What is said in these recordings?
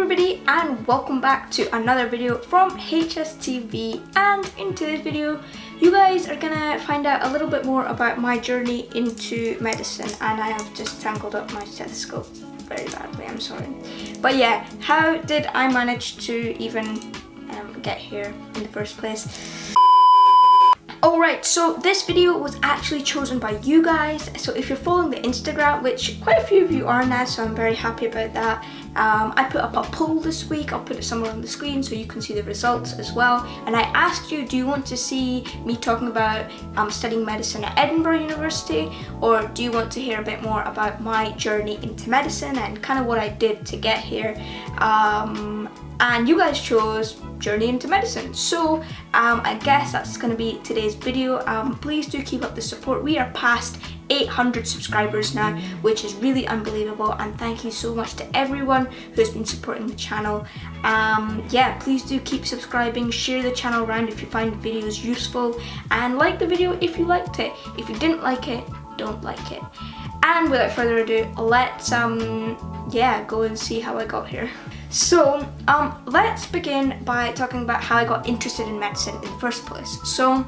everybody and welcome back to another video from HSTV, and in today's video you guys are gonna find out a little bit more about my journey into medicine. And I have just tangled up my stethoscope very badly, I'm sorry. But yeah, how did I manage to even get here in the first place? Alright, so this video was actually chosen by you guys. So if you're following the Instagram, which quite a few of you are now, so I'm very happy about that. I put up a poll this week. I'll put it somewhere on the screen so you can see the results as well. And I asked you, do you want to see me talking about studying medicine at Edinburgh University, or do you want to hear a bit more about my journey into medicine and kind of what I did to get here? And you guys chose journey into medicine, so I guess that's going to be today's video. Please do keep up the support. We are past 800 subscribers now, which is really unbelievable, and thank you so much to everyone who's been supporting the channel. Yeah, please do keep subscribing, share the channel around if you find videos useful, and like the video if you liked it. If you didn't like it, don't like it. And without further ado, let's yeah, go and see how I got here. So let's begin by talking about how I got interested in medicine in the first place. So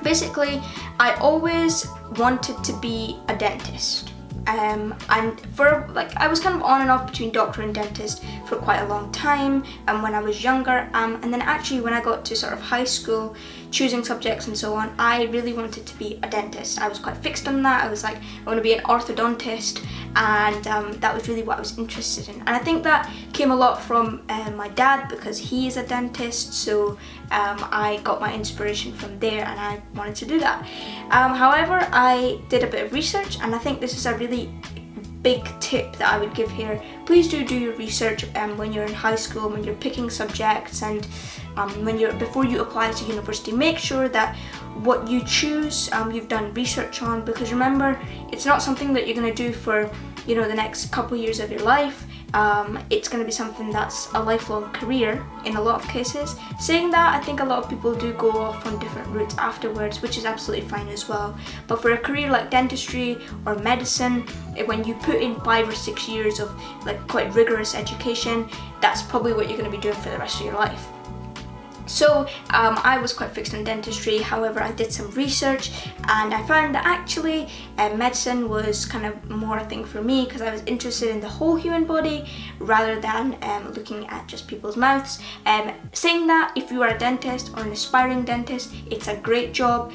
basically, I always wanted to be a dentist. And for I was kind of on and off between doctor and dentist for quite a long time when I was younger, and then actually when I got to sort of high school, choosing subjects and so on, I really wanted to be a dentist. I was quite fixed on that. I was like, I want to be an orthodontist, and that was really what I was interested in. And I think that came a lot from my dad, because he is a dentist, so I got my inspiration from there and I wanted to do that. However, I did a bit of research, and I think this is a really big tip that I would give here. Please do your research when you're in high school, when you're picking subjects, and before you apply to university. Make sure that what you choose you've done research on, because remember, it's not something that you're going to do for the next couple years of your life. It's going to be something that's a lifelong career in a lot of cases. Saying that, I think a lot of people do go off on different routes afterwards, which is absolutely fine as well. But for a career like dentistry or medicine, when you put in 5 or 6 years of quite rigorous education, that's probably what you're going to be doing for the rest of your life. So I was quite fixed on dentistry. However, I did some research and I found that actually medicine was kind of more a thing for me, because I was interested in the whole human body rather than looking at just people's mouths. Saying that, if you are a dentist or an aspiring dentist, it's a great job,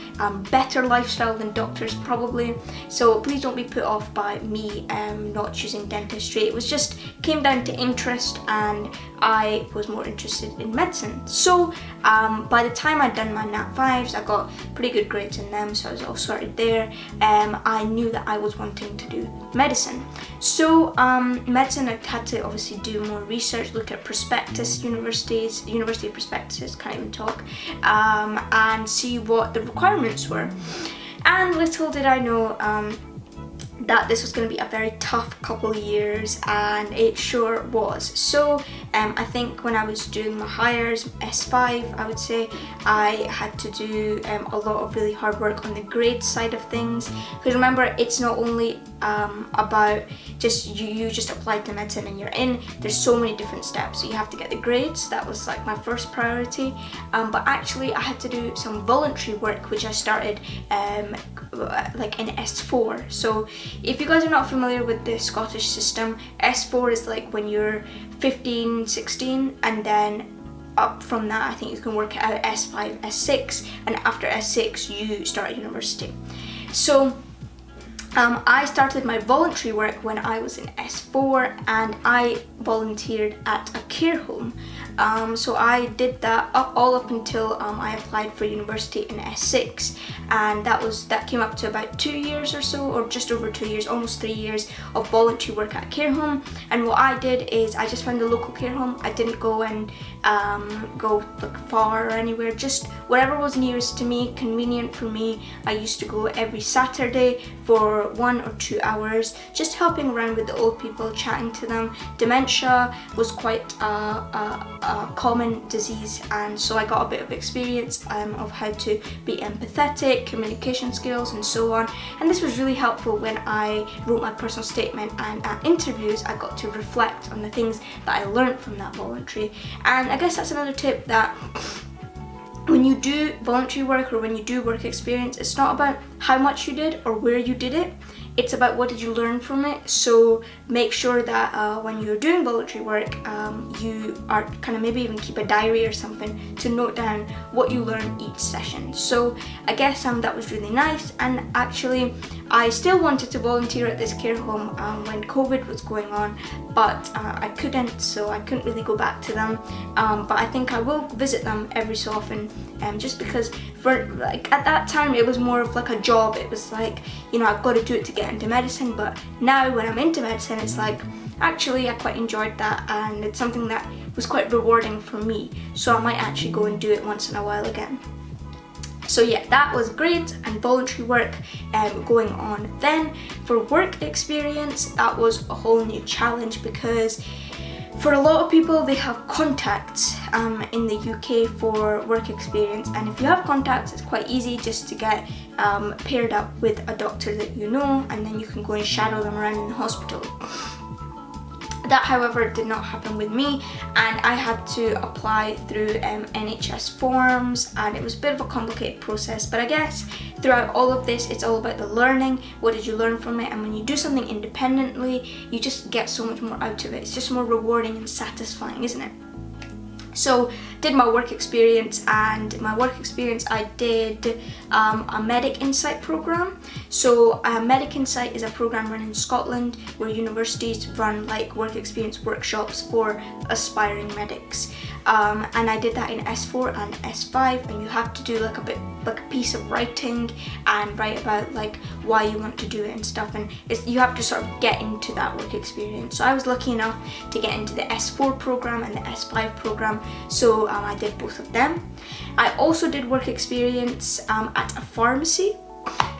better lifestyle than doctors probably. So please don't be put off by me not choosing dentistry. It was just came down to interest, and I was more interested in medicine. So by the time I'd done my Nat 5s, I got pretty good grades in them, so I was all sorted there. I knew that I was wanting to do medicine. So medicine, I had to obviously do more research, look at prospectus, university prospectuses, can't even talk, and see what the requirements were. And little did I know that this was going to be a very tough couple of years, and it sure was. So I think when I was doing my hires, S5 I would say, I had to do a lot of really hard work on the grade side of things, because remember, it's not only about just you just apply to medicine and you're in. There's so many different steps. So you have to get the grades. That was my first priority, but actually I had to do some voluntary work, which I started in S4. So if you guys are not familiar with the Scottish system, S4 is when you're 15, 16, and then up from that I think you can work out S5, S6, and after S6 you start at university. So I started my voluntary work when I was in S4, and I volunteered at a care home. So I did that all up until I applied for university in S6, and that came up to about 2 years or so, or just over 2 years, almost 3 years of voluntary work at a care home. And what I did is I just found a local care home. I didn't go and go far or anywhere, just whatever was nearest to me, convenient for me. I used to go every Saturday for 1 or 2 hours, just helping around with the old people, chatting to them. Dementia was quite a common disease, and so I got a bit of experience of how to be empathetic, communication skills and so on, and this was really helpful when I wrote my personal statement, and at interviews I got to reflect on the things that I learned from that voluntary. And I guess that's another tip, that when you do voluntary work or when you do work experience, it's not about how much you did or where you did it, it's about what did you learn from it. So make sure that when you're doing voluntary work, you are kind of maybe even keep a diary or something to note down what you learn each session. So I guess that was really nice, and actually I still wanted to volunteer at this care home when COVID was going on, but I couldn't, so I couldn't really go back to them. But I think I will visit them every so often, just because for like at that time it was more of like a job. It was like, you know, I've got to do it to get into medicine, but now when I'm into medicine, it's like actually I quite enjoyed that, and it's something that was quite rewarding for me, so I might actually go and do it once in a while again. So yeah, that was great, and voluntary work going on. Then for work experience, that was a whole new challenge, because for a lot of people they have contacts in the UK for work experience, and if you have contacts it's quite easy just to get paired up with a doctor that you know, and then you can go and shadow them around in the hospital. That, however, did not happen with me, and I had to apply through NHS forms, and it was a bit of a complicated process. But I guess throughout all of this, it's all about the learning. What did you learn from it? And when you do something independently, you just get so much more out of it. It's just more rewarding and satisfying, isn't it? So did my work experience, and my work experience I did a Medic Insight program. So Medic Insight is a program run in Scotland where universities run like work experience workshops for aspiring medics, and I did that in S4 and S5, and you have to do like a piece of writing and write about like why you want to do it and stuff, and you have to sort of get into that work experience. So I was lucky enough to get into the S4 program and the S5 program, so I did both of them. I also did work experience at a pharmacy.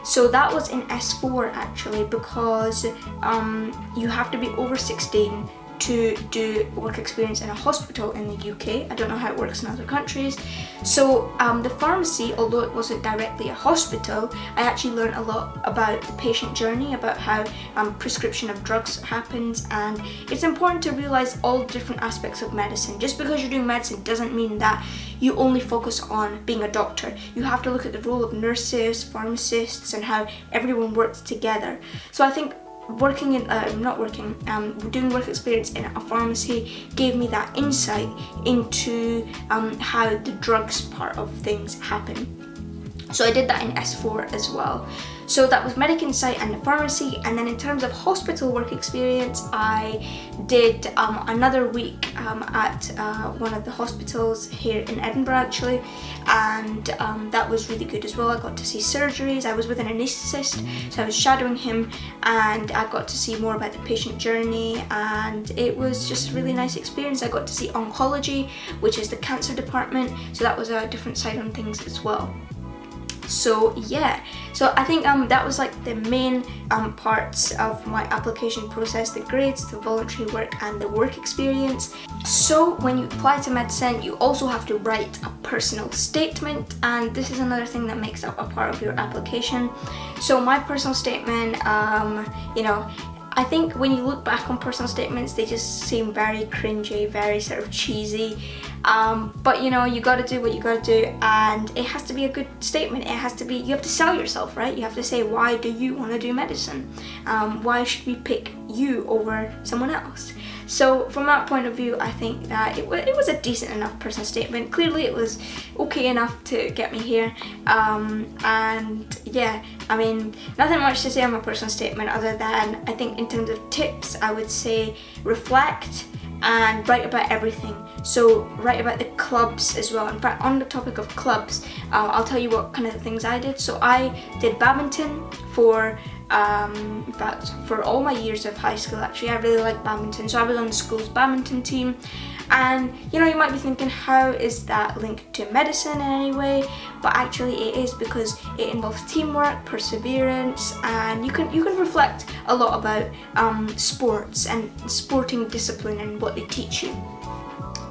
So that was in S4 actually, because you have to be over 16 to do work experience in a hospital in the UK. I don't know how it works in other countries. So the pharmacy, although it wasn't directly a hospital, I actually learned a lot about the patient journey, about how prescription of drugs happens, and it's important to realise all different aspects of medicine. Just because you're doing medicine doesn't mean that you only focus on being a doctor. You have to look at the role of nurses, pharmacists, and how everyone works together. So I think doing work experience in a pharmacy gave me that insight into how the drugs part of things happen. So I did that in S4 as well. So that was Medic Insight and the pharmacy. And then in terms of hospital work experience, I did another week at one of the hospitals here in Edinburgh actually, and that was really good as well. I got to see surgeries. I was with an anaesthetist, so I was shadowing him, and I got to see more about the patient journey, and it was just a really nice experience. I got to see oncology, which is the cancer department, so that was a different side on things as well. So yeah, so I think that was like the main parts of my application process: the grades, the voluntary work, and the work experience. So when you apply to medicine, you also have to write a personal statement, and this is another thing that makes up a part of your application. So my personal statement, you know, I think when you look back on personal statements, they just seem very cringy, very sort of cheesy. But you know, you gotta do what you gotta do, and it has to be a good statement. It has to be, you have to sell yourself, right? You have to say, why do you want to do medicine? Why should we pick you over someone else? So from that point of view, I think that it was a decent enough personal statement. Clearly it was okay enough to get me here. And yeah, I mean, nothing much to say on my personal statement other than, I think in terms of tips, I would say reflect and write about everything. So write about the clubs as well. In fact, on the topic of clubs, I'll tell you what kind of things I did. So I did badminton for in fact, for all my years of high school. Actually, I really liked badminton, so I was on the school's badminton team. And you know, you might be thinking, how is that linked to medicine in any way? But actually it is, because it involves teamwork, perseverance, and you can reflect a lot about sports and sporting discipline and what they teach you.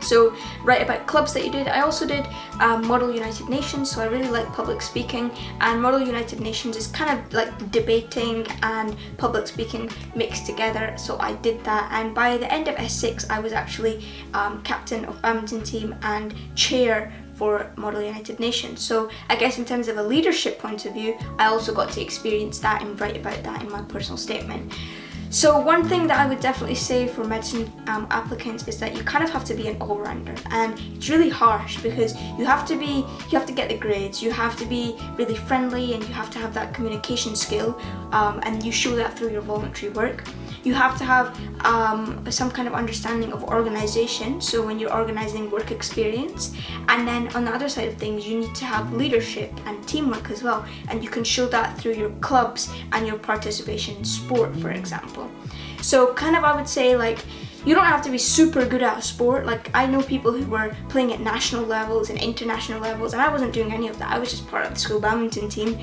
So write about clubs that you did. I also did Model United Nations, so I really like public speaking, and Model United Nations is kind of like debating and public speaking mixed together, so I did that, and by the end of S6 I was actually captain of badminton team and chair for Model United Nations. So I guess in terms of a leadership point of view, I also got to experience that and write about that in my personal statement. So one thing that I would definitely say for medicine applicants is that you kind of have to be an all-rounder, and it's really harsh because you have to get the grades, you have to be really friendly, and you have to have that communication skill, and you show that through your voluntary work. You have to have some kind of understanding of organisation, so when you're organising work experience, and then on the other side of things you need to have leadership and teamwork as well, and you can show that through your clubs and your participation in sport, for example. So kind of I would say, like, you don't have to be super good at a sport. Like, I know people who were playing at national levels and international levels, and I wasn't doing any of that. I was just part of the school badminton team.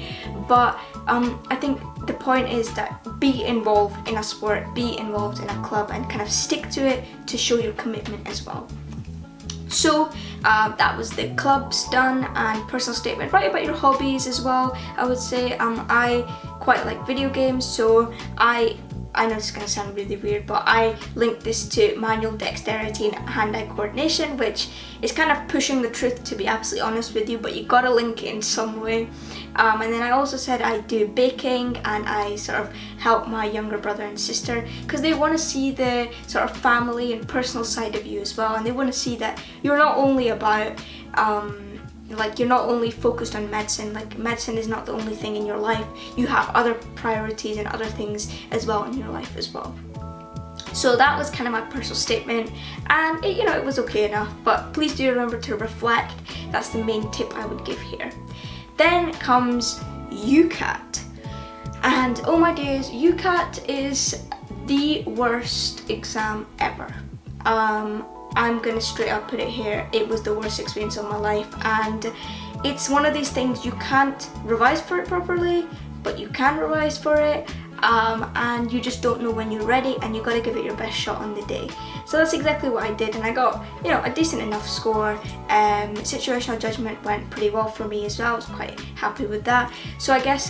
But I think the point is that be involved in a sport, be involved in a club, and kind of stick to it to show your commitment as well. So that was the clubs done, and personal statement. Write about your hobbies as well. I would say I quite like video games, so I know this is going to sound really weird, but I linked this to manual dexterity and hand-eye coordination, which is kind of pushing the truth, to be absolutely honest with you, but you gotta link it in some way. And then I also said I do baking, and I sort of help my younger brother and sister because they want to see the sort of family and personal side of you as well, and they want to see that you're not only about like, you're not only focused on medicine. Like, medicine is not the only thing in your life. You have other priorities and other things as well in your life as well. So that was kind of my personal statement, and it was okay enough, but please do remember to reflect. That's the main tip I would give here. Then comes UCAT, and oh my days, UCAT is the worst exam ever. I'm gonna straight up put it here, it was the worst experience of my life, and it's one of these things you can't revise for it properly, but you can revise for it, and you just don't know when you're ready, and you gotta give it your best shot on the day. So that's exactly what I did, and I got a decent enough score. Situational judgment went pretty well for me as well. I was quite happy with that. So I guess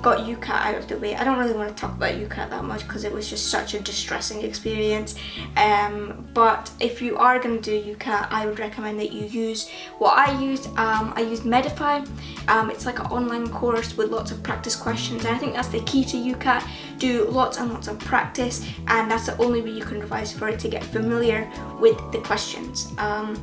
got UCAT out of the way. I don't really want to talk about UCAT that much because it was just such a distressing experience, but if you are going to do UCAT, I would recommend that you use what I used. I used Medify. It's like an online course with lots of practice questions, and I think that's the key to UCAT. Do lots and lots of practice, and that's the only way you can revise for it, to get familiar with the questions.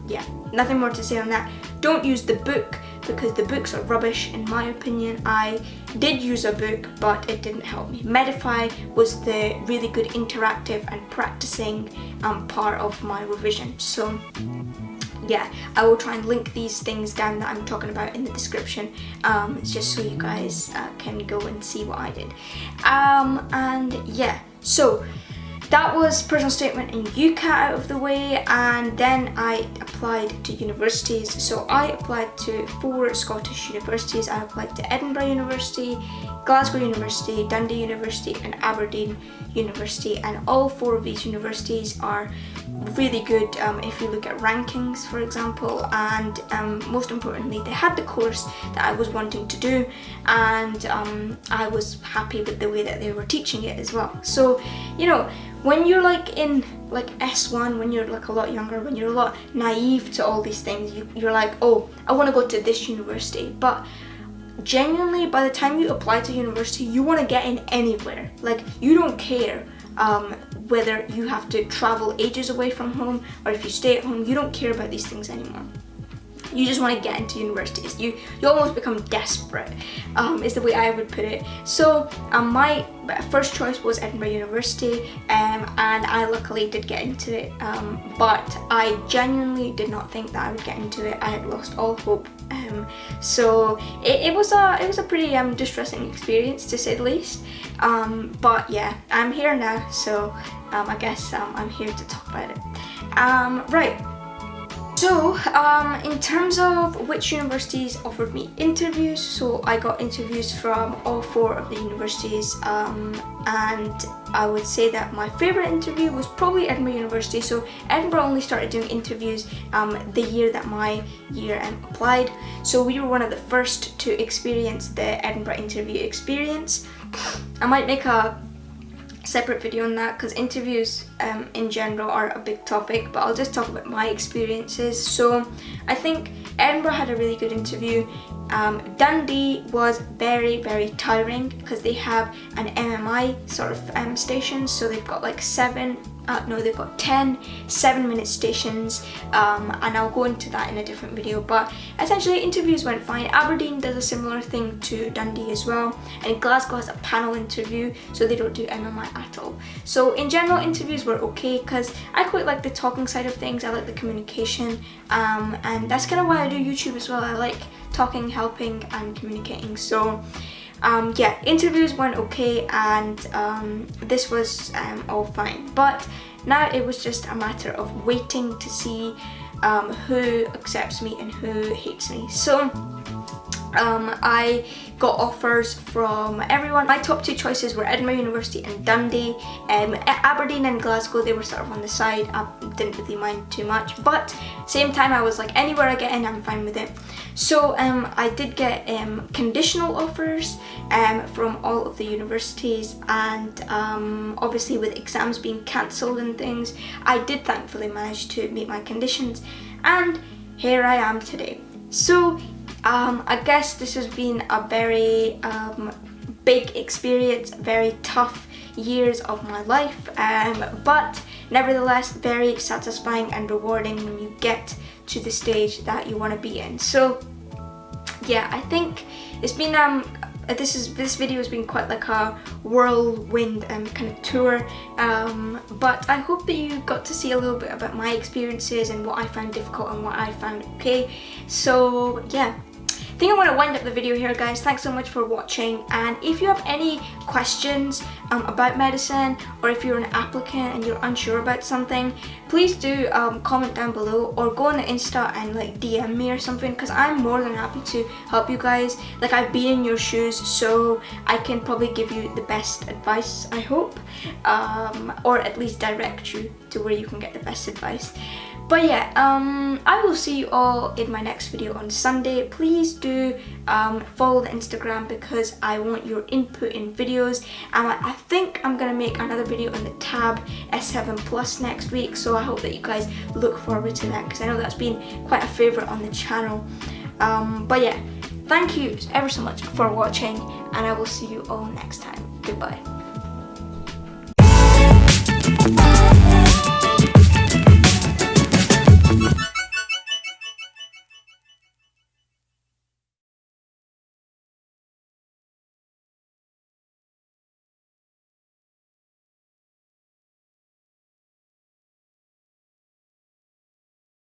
Yeah, nothing more to say on that. Don't use the book because the books are rubbish in my opinion. I did use a book, but it didn't help me. Medify was the really good interactive and practicing part of my revision. So yeah, I will try and link these things down that I'm talking about in the description, just so you guys can go and see what I did. And yeah, so that was personal statement and UCAT out of the way, and then I applied to universities. So I applied to 4 Scottish universities. I applied to Edinburgh University, Glasgow University, Dundee University, and Aberdeen University, and all 4 of these universities are really good if you look at rankings, for example, and most importantly, they had the course that I was wanting to do, and I was happy with the way that they were teaching it as well. So when you're like in like S1, when you're like a lot younger, when you're a lot naive to all these things, you're like, oh, I want to go to this university, but genuinely by the time you apply to university, you want to get in anywhere. Like, you don't care whether you have to travel ages away from home or if you stay at home. You don't care about these things anymore. You just want to get into universities. You almost become desperate, is the way I would put it. So my first choice was Edinburgh University, and I luckily did get into it, but I genuinely did not think that I would get into it. I had lost all hope. So it was a pretty distressing experience, to say the least. But yeah, I'm here now, so I guess I'm here to talk about it. Right. So, in terms of which universities offered me interviews, so I got interviews from all 4 of the universities, and I would say that my favourite interview was probably Edinburgh University. So Edinburgh only started doing interviews the year that my year applied, so we were one of the first to experience the Edinburgh interview experience. I might make a separate video on that because interviews in general are a big topic, but I'll just talk about my experiences. So I think Edinburgh had a really good interview. Dundee was very, very tiring because they have an MMI sort of station, so they've got like 10 7-minute stations, and I'll go into that in a different video, but essentially interviews went fine. Aberdeen does a similar thing to Dundee as well, and Glasgow has a panel interview, so they don't do MMI at all. So in general, interviews were okay because I quite like the talking side of things. I like the communication, and that's kind of why I do YouTube as well. I like talking, helping and communicating. So yeah, interviews went okay, and this was all fine, but now it was just a matter of waiting to see who accepts me and who hates me. So I got offers from everyone. My top 2 choices were Edinburgh University and Dundee. Aberdeen and Glasgow, they were sort of on the side. I didn't really mind too much, but same time I was like, anywhere I get in, I'm fine with it. So I did get conditional offers from all of the universities, and obviously with exams being cancelled and things, I did thankfully manage to meet my conditions, and here I am today. So I guess this has been a very big experience, very tough years of my life, but nevertheless very satisfying and rewarding when you get to the stage that you want to be in. So yeah, I think it's been this video has been quite like a whirlwind kind of tour, but I hope that you got to see a little bit about my experiences and what I found difficult and what I found okay. So yeah, I think I want to wind up the video here, guys. Thanks so much for watching, and if you have any questions about medicine, or if you're an applicant and you're unsure about something, please do comment down below, or go on the Insta and like DM me or something, because I'm more than happy to help you guys. Like, I've been in your shoes, so I can probably give you the best advice, I hope, or at least direct you to where you can get the best advice. But yeah, I will see you all in my next video on Sunday. Please do follow the Instagram because I want your input in videos. And I think I'm going to make another video on the Tab S7 Plus next week. So I hope that you guys look forward to that, because I know that's been quite a favourite on the channel. But yeah, thank you ever so much for watching, and I will see you all next time. Goodbye.